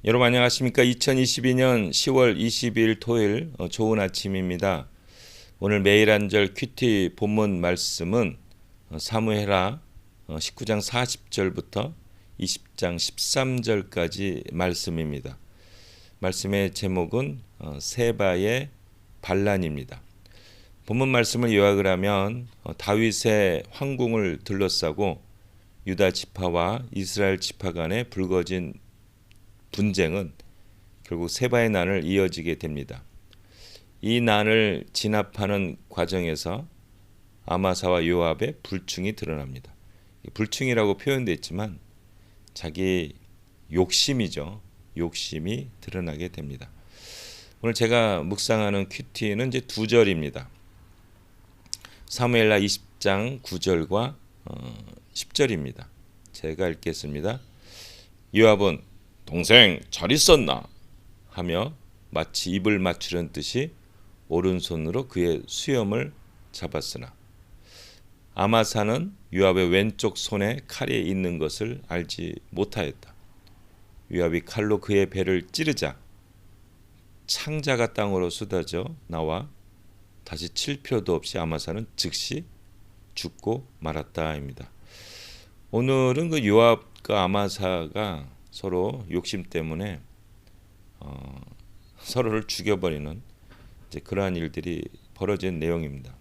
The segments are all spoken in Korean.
여러분 안녕하십니까? 2022년 10월 22일 토요일 좋은 아침입니다. 오늘 매일 한절 큐티 본문 말씀은 사무엘하 19장 40절부터 20장 13절까지 말씀입니다. 말씀의 제목은 세바의 반란입니다. 본문 말씀을 요약을 하면 다윗의 황궁을 둘러싸고 유다 지파와 이스라엘 지파 간에 불거진 분쟁은 결국 세바의 난을 이어지게 됩니다. 이 난을 진압하는 과정에서 아마사와 요압의 불충이 드러납니다. 불충이라고 표현되어 있지만 자기 욕심이죠. 욕심이 드러나게 됩니다. 오늘 제가 묵상하는 큐티는 이제 두 절입니다. 사무엘하 20장 9절과 10절입니다. 제가 읽겠습니다. 요압은 동생 잘 있었나? 하며 마치 입을 맞추려는 듯이 오른손으로 그의 수염을 잡았으나 아마사는 요압의 왼쪽 손에 칼이 있는 것을 알지 못하였다. 요압이 칼로 그의 배를 찌르자 창자가 땅으로 쏟아져 나와 다시 칠 필요도 없이 아마사는 즉시 죽고 말았다입니다. 오늘은 그 요압과 아마사가 서로 욕심 때문에 서로를 죽여버리는 이제 그러한 일들이 벌어진 내용입니다.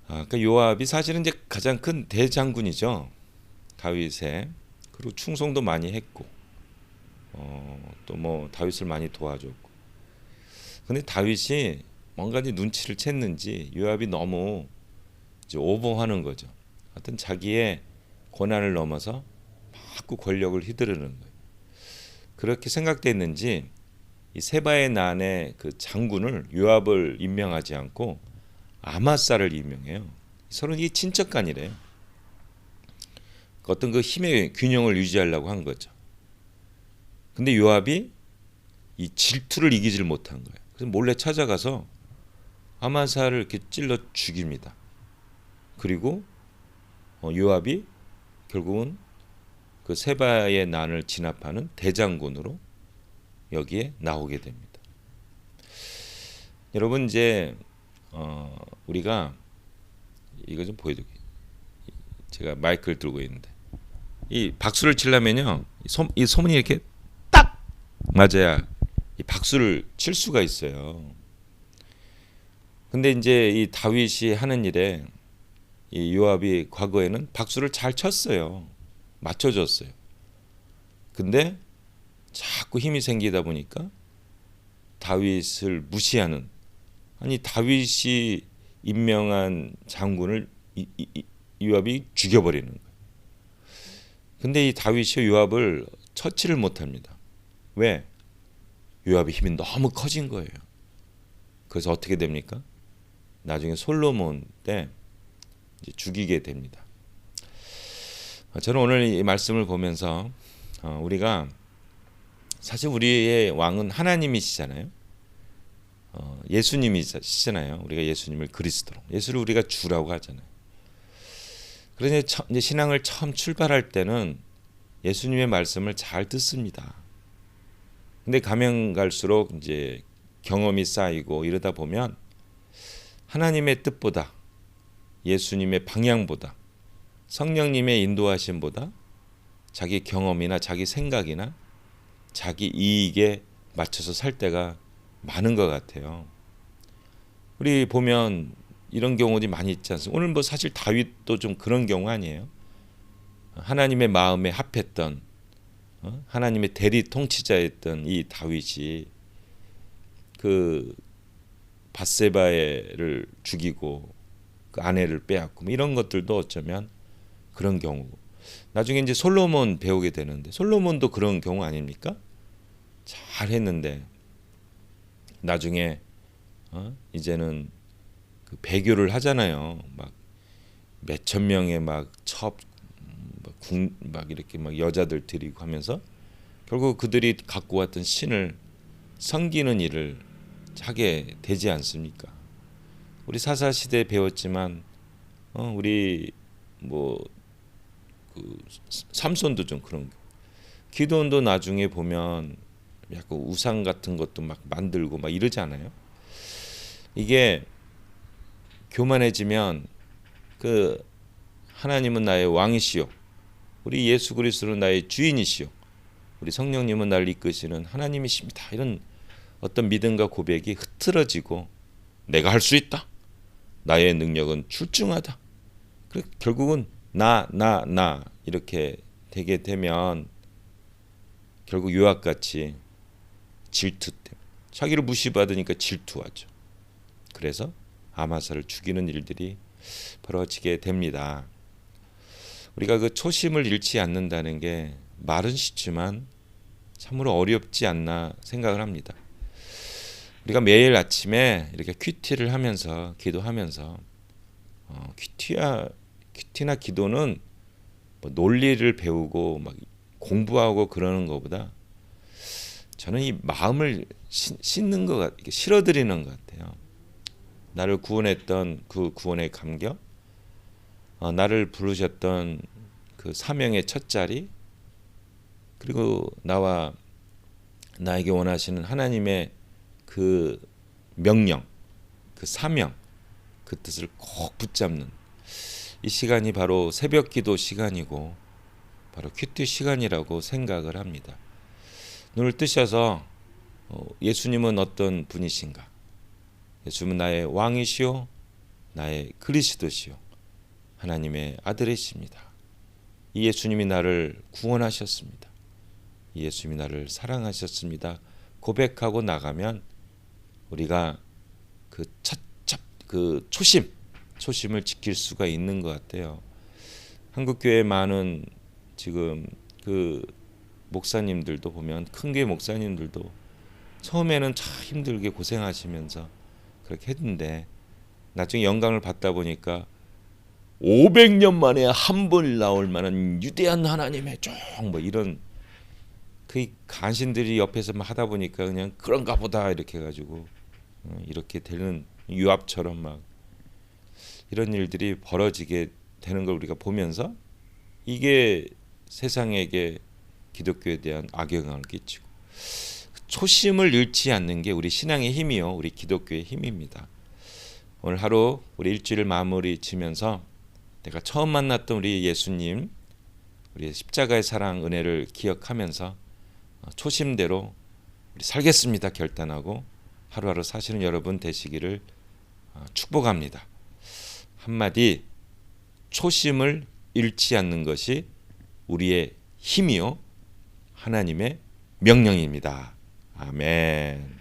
그러니까 요압이 사실은 이제 가장 큰 대장군이죠. 다윗의. 그리고 충성도 많이 했고 또 뭐 다윗을 많이 도와줬고. 근데 다윗이 뭔가 이제 눈치를 챘는지 요압이 너무 이제 오버하는 거죠. 하여튼 자기의 권한을 넘어서 자꾸 권력을 휘두르는 거예요. 그렇게 생각됐는지 이 세바의 난의 그 장군을 요압을 임명하지 않고 아마사를 임명해요. 서로 이 친척간이래요. 어떤 그 힘의 균형을 유지하려고 한 거죠. 근데 요압이 이 질투를 이기질 못한 거예요. 그래서 몰래 찾아가서 아마사를 이렇게 찔러 죽입니다. 그리고 요압이 결국은 그 세바의 난을 진압하는 대장군으로 여기에 나오게 됩니다. 여러분 이제 우리가 이거 좀 보여드릴게요. 제가 마이크를 들고 있는데 이 박수를 치려면요 이 소문이 이렇게 딱 맞아야 이 박수를 칠 수가 있어요. 근데 이제 이 다윗이 하는 일에 이 요압이 과거에는 박수를 잘 쳤어요. 맞춰줬어요. 근데 자꾸 힘이 생기다 보니까 다윗을 무시하는, 아니 다윗이 임명한 장군을 요압이 죽여버리는 거예요. 근데 이 다윗이 요압을 처치를 못합니다. 왜? 요압의 힘이 너무 커진 거예요. 그래서 어떻게 됩니까? 나중에 솔로몬 때 이제 죽이게 됩니다. 저는 오늘 이 말씀을 보면서 우리가 사실 우리의 왕은 하나님이시잖아요. 예수님이시잖아요. 우리가 예수님을 그리스도로, 예수를 우리가 주라고 하잖아요. 그래서 이제 신앙을 처음 출발할 때는 예수님의 말씀을 잘 듣습니다. 근데 가면 갈수록 이제 경험이 쌓이고 이러다 보면 하나님의 뜻보다, 예수님의 방향보다, 성령님의 인도하심보다 자기 경험이나 자기 생각이나 자기 이익에 맞춰서 살 때가 많은 것 같아요. 우리 보면 이런 경우들이 많이 있지 않습니까? 오늘 뭐 사실 다윗도 좀 그런 경우 아니에요? 하나님의 마음에 합했던 하나님의 대리 통치자였던 이 다윗이 그 밧세바를 죽이고 그 아내를 빼앗고 뭐 이런 것들도 어쩌면 그런 경우고, 나중에 이제 솔로몬 배우게 되는데 솔로몬도 그런 경우 아닙니까? 잘했는데 나중에 이제는 그 배교를 하잖아요. 막 몇천 명의 막 이렇게 막 여자들 데리고 하면서 결국 그들이 갖고 왔던 신을 섬기는 일을 하게 되지 않습니까? 우리 사사 시대에 배웠지만 우리 뭐 그 삼손도 좀 그런 거. 기도원도 나중에 보면 약간 우상 같은 것도 막 만들고 막 이러잖아요. 이게 교만해지면 그 하나님은 나의 왕이시요, 우리 예수 그리스도는 나의 주인이시요, 우리 성령님은 나를 이끄시는 하나님이십니다, 이런 어떤 믿음과 고백이 흐트러지고 내가 할 수 있다, 나의 능력은 출중하다, 결국은 나 이렇게 되게 되면 결국 요압같이 질투 때문에 자기를 무시받으니까 질투하죠. 그래서 아마사를 죽이는 일들이 벌어지게 됩니다. 우리가 그 초심을 잃지 않는다는 게 말은 쉽지만 참으로 어렵지 않나 생각을 합니다. 우리가 매일 아침에 이렇게 큐티를 하면서 기도하면서 큐티나 기도는 뭐 논리를 배우고 막 공부하고 그러는 것보다 저는 이 마음을 씻는 것 같아요. 실어드리는 것 같아요. 나를 구원했던 그 구원의 감격, 나를 부르셨던 그 사명의 첫 자리, 그리고 나에게 원하시는 하나님의 그 명령, 그 사명, 그 뜻을 꼭 붙잡는 이 시간이 바로 새벽 기도 시간이고 바로 큐티 시간이라고 생각을 합니다. 눈을 뜨셔서 예수님은 어떤 분이신가? 예수님은 나의 왕이시오, 나의 그리스도시오, 하나님의 아들이십니다. 이 예수님이 나를 구원하셨습니다. 이 예수님이 나를 사랑하셨습니다. 고백하고 나가면 우리가 그 초심을 지킬 수가 있는 것 같아요. 한국 교회 많은 지금 그 목사님들도 보면, 큰 교회 목사님들도 처음에는 참 힘들게 고생하시면서 그렇게 했는데 나중에 영광을 받다 보니까 500년 만에 한 번 나올 만한 위대한 하나님의 종, 뭐 이런 그 간신들이 옆에서 막 하다 보니까 그냥 그런가 보다 이렇게 해가지고 이렇게 되는 유압처럼 막 이런 일들이 벌어지게 되는 걸 우리가 보면서 이게 세상에게 기독교에 대한 악영향을 끼치고, 초심을 잃지 않는 게 우리 신앙의 힘이요, 우리 기독교의 힘입니다. 오늘 하루 우리 일주일을 마무리 지면서 내가 처음 만났던 우리 예수님, 우리 십자가의 사랑 은혜를 기억하면서 초심대로 우리 살겠습니다 결단하고 하루하루 사시는 여러분 되시기를 축복합니다. 한마디, 초심을 잃지 않는 것이 우리의 힘이요 하나님의 명령입니다. 아멘.